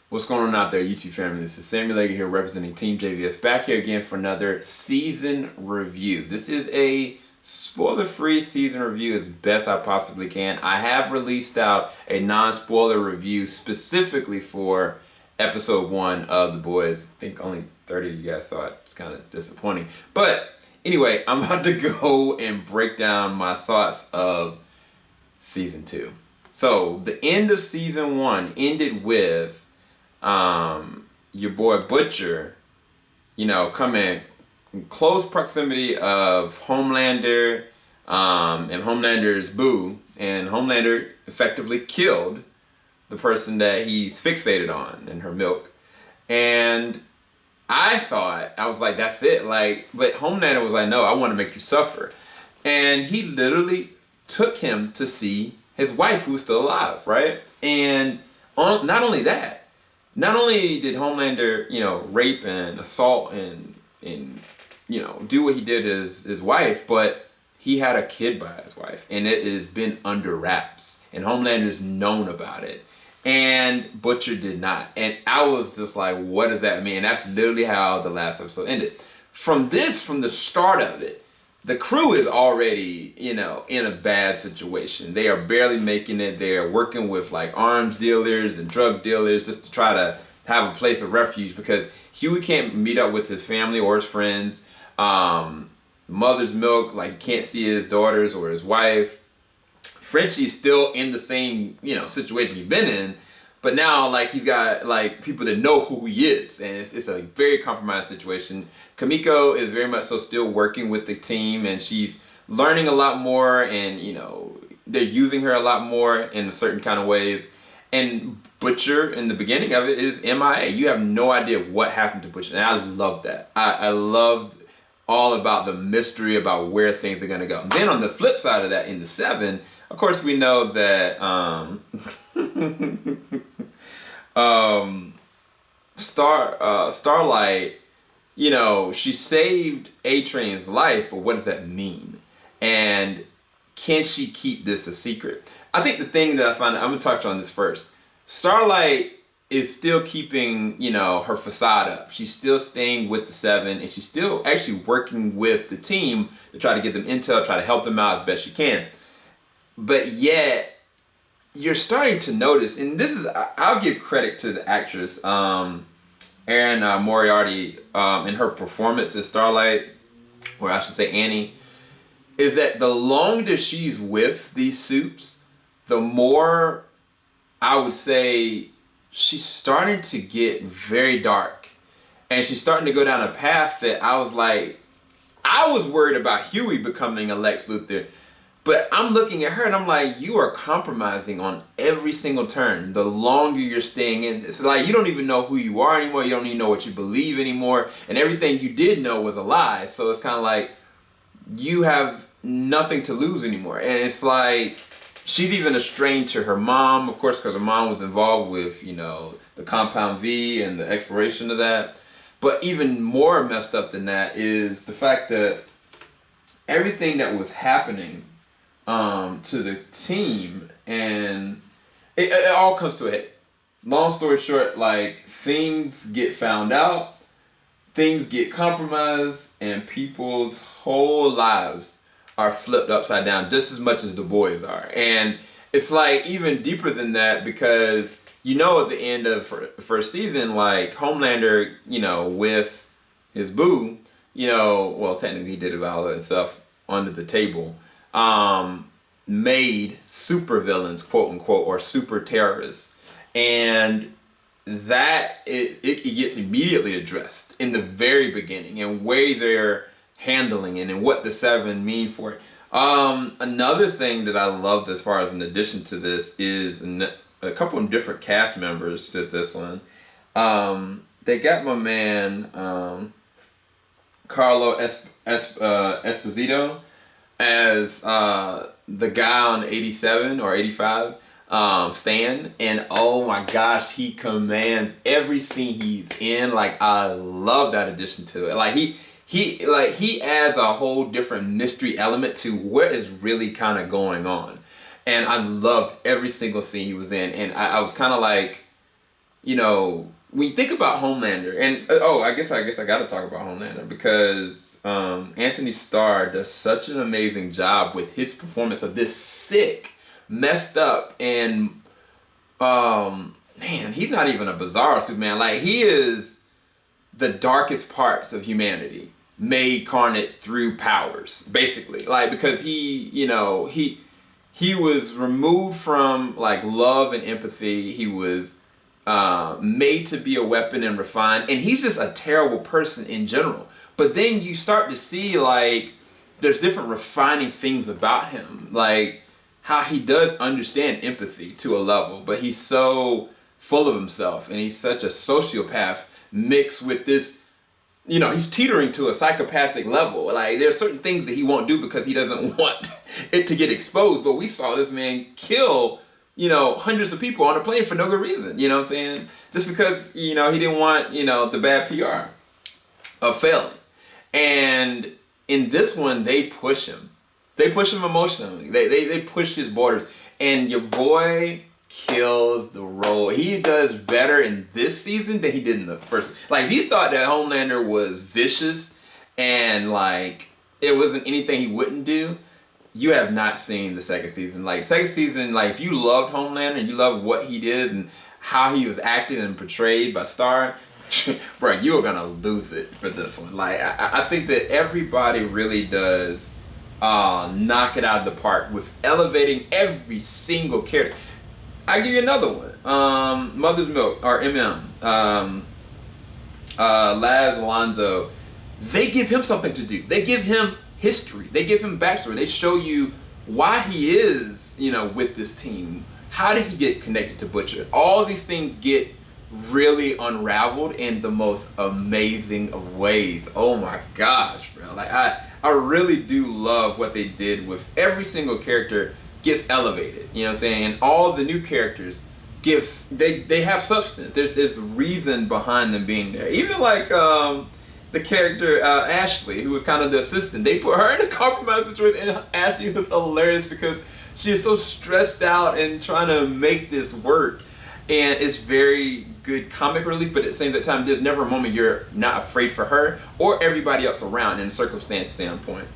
What's going on out there, YouTube family? This is Samuel Lager here representing Team JVS, back here again for another season review. This is a spoiler-free season review as best I possibly can. I have released out a non-spoiler review specifically for episode 1 of The Boys. I think only 30 of you guys saw it. It's kind of disappointing. But anyway, I'm about to go and break down my thoughts of season 2. So the end of season 1 ended with your boy Butcher, coming in close proximity of Homelander, and Homelander's boo, and Homelander effectively killed the person that he's fixated on in her milk. And I was like, that's it. But Homelander was like, no, I want to make you suffer. And he literally took him to see his wife, who's still alive, right? And not only that, not only did Homelander, rape and assault and do what he did to his wife, but he had a kid by his wife, and it has been under wraps, and Homelander's known about it, and Butcher did not. And I was just like, what does that mean? And that's literally how the last episode ended. From the start of it, the crew is already, in a bad situation. They are barely making it. They are working with arms dealers and drug dealers just to try to have a place of refuge, because Hughie can't meet up with his family or his friends. Mother's milk, he can't see his daughters or his wife. Frenchie's still in the same, situation he's been in. But now, he's got, people that know who he is. And it's a very compromised situation. Kamiko is very much so still working with the team. And she's learning a lot more. And, they're using her a lot more in certain kind of ways. And Butcher, in the beginning of it, is MIA. You have no idea what happened to Butcher. And I love that. I loved all about the mystery about where things are going to go. And then on the flip side of that, in the 7, of course, we know that Starlight, she saved A-Train's life, but what does that mean? And can she keep this a secret? I think the thing that I find, I'm going to touch on this first. Starlight is still keeping, her facade up. She's still staying with the 7, and she's still actually working with the team to try to get them intel, try to help them out as best she can. But yet, you're starting to notice, and this is, I'll give credit to the actress, Erin Moriarty, in her performance as Starlight, or I should say Annie, is that the longer she's with these suits, the more, I would say, she's starting to get very dark. And she's starting to go down a path that I was worried about Hughie becoming a Lex Luthor. But I'm looking at her and I'm like, you are compromising on every single turn. The longer you're staying in, it's you don't even know who you are anymore. You don't even know what you believe anymore. And everything you did know was a lie. So it's kind of you have nothing to lose anymore. And it's she's even estranged to her mom, of course, because her mom was involved with, the Compound V and the exploration of that. But even more messed up than that is the fact that everything that was happening to the team, and it all comes to a head. Long story short, things get found out, things get compromised, and people's whole lives are flipped upside down just as much as the boys are. And it's even deeper than that, because at the end of the first season, Homelander, with his boo, well, technically he did it all and stuff under the table, made supervillains, quote unquote, or super terrorists. And that it gets immediately addressed in the very beginning, and way they're handling it and what the 7 mean for it. Another thing that I loved, as far as in addition to this, is a couple of different cast members to this one. They got my man Carlo Esposito as the guy on 87 or 85, Stan, and oh my gosh, he commands every scene he's in. I love that addition to it. He adds a whole different mystery element to what is really kind of going on. And I loved every single scene he was in. And I was kind of when you think about Homelander, and I guess I got to talk about Homelander because Anthony Starr does such an amazing job with his performance of this sick, messed up, and man, he's not even a bizarre Superman. Like, he is the darkest parts of humanity made carnate through powers, basically. Like, because he was removed from like love and empathy. He was made to be a weapon and refined, and he's just a terrible person in general. But then you start to see like there's different refining things about him, like how he does understand empathy to a level, but he's so full of himself and he's such a sociopath mixed with this, he's teetering to a psychopathic level. Like, there's certain things that he won't do because he doesn't want it to get exposed. But we saw this man kill, hundreds of people on a plane for no good reason. You know what I'm saying? Just because, he didn't want, the bad PR of failing. And in this one, they push him. They push him emotionally. They push his borders. And your boy kills the role. He does better in this season than he did in the first. Like, if you thought that Homelander was vicious and like it wasn't anything he wouldn't do, you have not seen the second season. Like, second season, like, if you loved Homelander and you loved what he did and how he was acted and portrayed by Starr, bro, you are gonna lose it for this one. Like, I think that everybody really does knock it out of the park with elevating every single character. I'll give you another one. Mother's Milk, or MM. Laz Alonso. They give him something to do. They give him history. They give him backstory. They show you why he is, with this team. How did he get connected to Butcher? All these things get really unraveled in the most amazing of ways. Oh my gosh, bro. Like, I really do love what they did with every single character gets elevated, you know what I'm saying? And all the new characters they have substance. There's reason behind them being there. Even like the character Ashley, who was kind of the assistant, they put her in a compromised situation, and Ashley was hilarious because she is so stressed out and trying to make this work, and it's very good comic relief, but at the same time there's never a moment you're not afraid for her or everybody else around in a circumstance standpoint.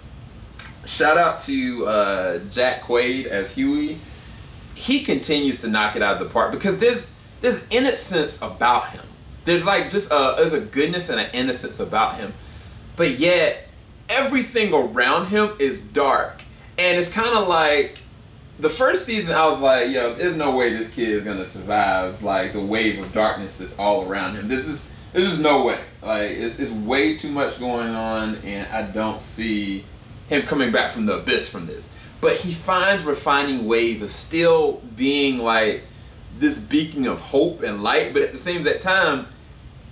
Shout out to Jack Quaid as Hughie. He continues to knock it out of the park because there's innocence about him. There's like there's a goodness and an innocence about him, but yet everything around him is dark. And it's kind of like the first season, I was like, yo, there's no way this kid is gonna survive like the wave of darkness that's all around him. There's just no way. Like, it's way too much going on, and I don't see him coming back from the abyss from this. But he finds refining ways of still being like this beacon of hope and light, but at the same time,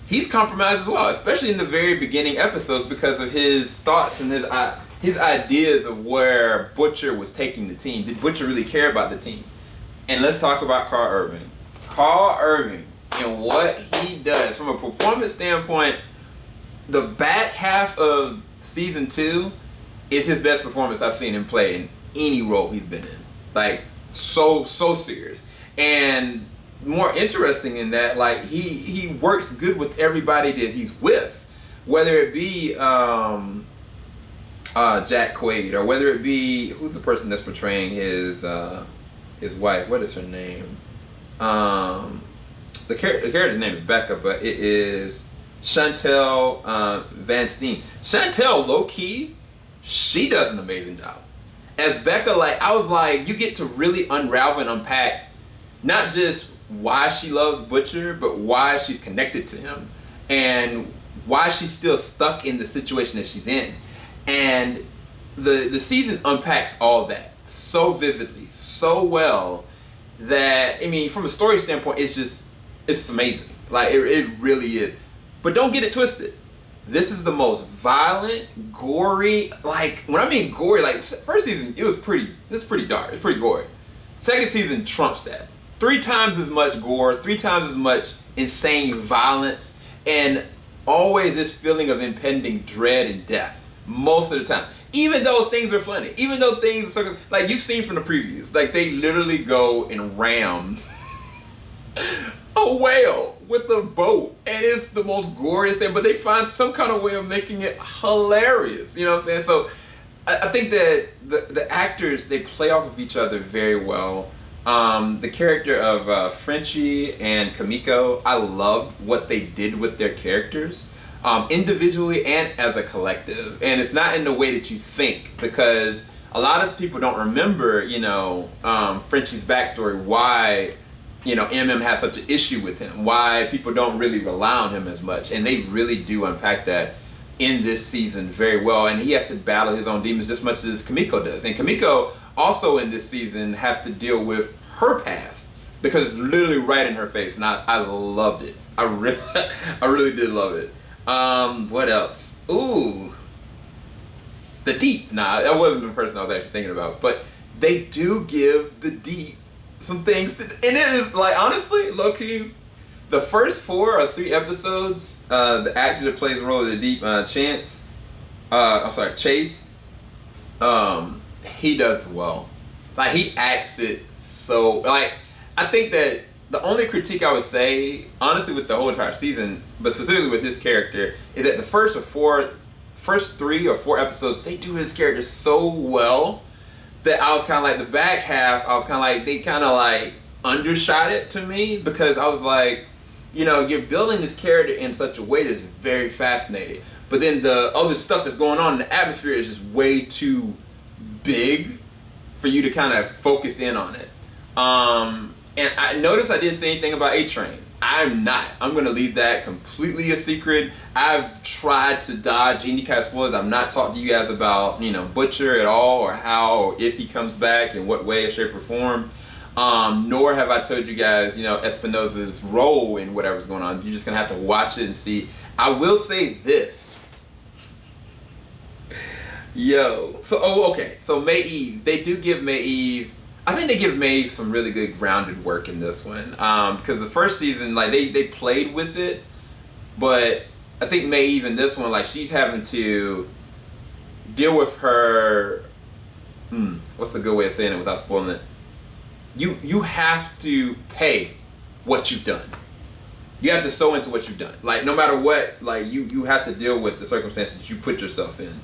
he's compromised as well, especially in the very beginning episodes because of his thoughts and his ideas of where Butcher was taking the team. Did Butcher really care about the team? And let's talk about Carl Urban. Carl Urban and what he does from a performance standpoint, the back half of season 2 is his best performance I've seen him play in any role he's been in. Like, so serious. And more interesting in that, like, he works good with everybody that he's with. Whether it be Jack Quaid, or whether it be, who's the person that's portraying his wife? What is her name? The character's name is Becca, but it is Chantel Van Steen. Chantel, low-key, she does an amazing job. As Becca, like, I was like, you get to really unravel and unpack not just why she loves Butcher, but why she's connected to him and why she's still stuck in the situation that she's in. And the season unpacks all that so vividly, so well, that, I mean, from a story standpoint, it's amazing. Like, it really is. But don't get it twisted. This is the most violent, gory, like, when I mean gory, like, first season, it was pretty dark. It's pretty gory. Second season trumps that. 3 times as much gore, 3 times as much insane violence, and always this feeling of impending dread and death, most of the time. Even those things are funny. Even though things are, like, you've seen from the previews, like, they literally go and ram a whale with the boat, and it's the most glorious thing, but they find some kind of way of making it hilarious. You know what I'm saying? So I think that the actors, they play off of each other very well. The character of Frenchie and Kamiko, I loved what they did with their characters, individually and as a collective. And it's not in the way that you think, because a lot of people don't remember, you know, Frenchie's backstory, why, you know, MM has such an issue with him, why people don't really rely on him as much. And they really do unpack that in this season very well. And he has to battle his own demons just as much as Kamiko does. And Kamiko also in this season has to deal with her past, because it's literally right in her face. And I loved it. I really did love it. What else? Ooh. The Deep. Nah, that wasn't the person I was actually thinking about. But they do give the Deep some things to, and it is like, honestly, low-key, the first 4 or 3 episodes, the actor that plays the role of the Deep, Chase, he does well. Like, he acts it so, like, I think that the only critique I would say, honestly, with the whole entire season, but specifically with his character, is that the first 3 or 4 episodes, they do his character so well that I was kind of like, the back half, I was kind of like, they kind of like undershot it to me, because I was like, you know, you're building this character in such a way that's very fascinating, but then the other stuff that's going on in the atmosphere is just way too big for you to kind of focus in on it. And I noticed I didn't say anything about A-Train. I'm not. I'm going to leave that completely a secret. I've tried to dodge any kind of spoilers. I've not talked to you guys about, you know, Butcher at all, or how, or if he comes back, in what way, shape, or form. Nor have I told you guys, you know, Espinosa's role in whatever's going on. You're just going to have to watch it and see. I will say this. Yo. So, okay. So, Maeve. They do give Maeve, I think they give Maeve some really good grounded work in this one. Because the first season, like, they played with it. But I think Maeve in this one, like, she's having to deal with her, what's a good way of saying it without spoiling it? You have to pay what you've done. You have to sow into what you've done. Like, no matter what, like, you have to deal with the circumstances you put yourself in.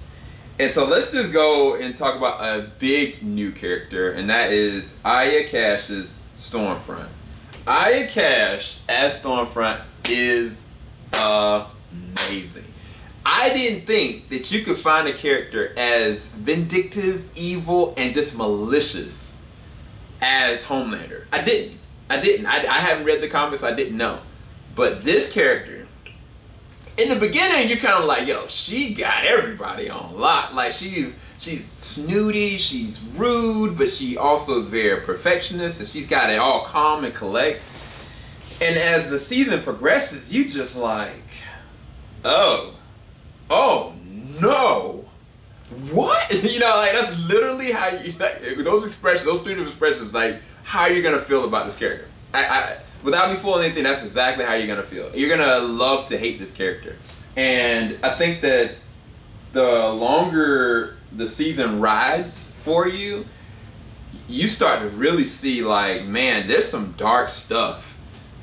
And so let's just go and talk about a big new character, and that is Aya Cash's Stormfront. Aya Cash as Stormfront is amazing. I didn't think that you could find a character as vindictive, evil, and just malicious as Homelander. I didn't. I haven't read the comics, so I didn't know. But this character, in the beginning, you're kind of like, yo, she got everybody on lock. Like, she's snooty, she's rude, but she also is very perfectionist, and she's got it all calm and collect. And as the season progresses, you just like, oh no, what? You know, like, that's literally how you, like, those expressions, those 3 different expressions, like, how you're gonna feel about this character. Without me spoiling anything, that's exactly how you're gonna feel. You're gonna love to hate this character. And I think that the longer the season rides for you, you start to really see, like, man, there's some dark stuff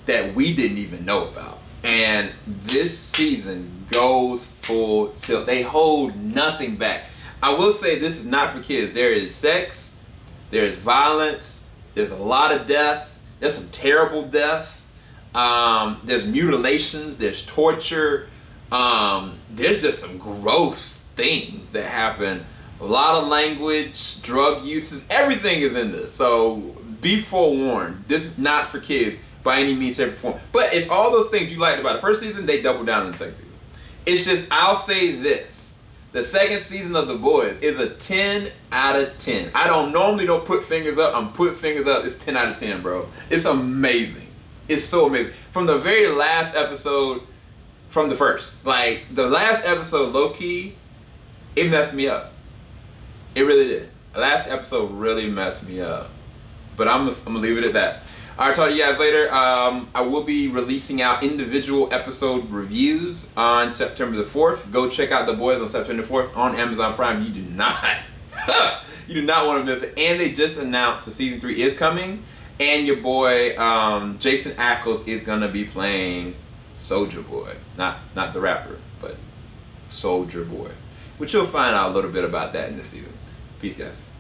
that we didn't even know about. And this season goes full tilt. They hold nothing back. I will say this is not for kids. There is sex, there's violence, there's a lot of death. There's some terrible deaths. There's mutilations. There's torture. There's just some gross things that happen. A lot of language, drug uses, everything is in this. So be forewarned. This is not for kids by any means, shape, or form. But if all those things you liked about the first season, they double down in the second season. It's just, I'll say this. The second season of The Boys is a 10 out of 10. I normally don't put fingers up. I'm putting fingers up. It's 10 out of 10, bro. It's amazing. It's so amazing. From the very last episode, from the first. Like, the last episode, low-key, it messed me up. It really did. The last episode really messed me up. But I'm gonna leave it at that. I'll talk to you guys later. I will be releasing out individual episode reviews on September the 4th. Go check out The Boys on September the 4th on Amazon Prime. You do not want to miss it. And they just announced the season 3 is coming. And your boy Jason Ackles is gonna be playing Soldier Boy, not the rapper, but Soldier Boy, which you'll find out a little bit about that in this season. Peace, guys.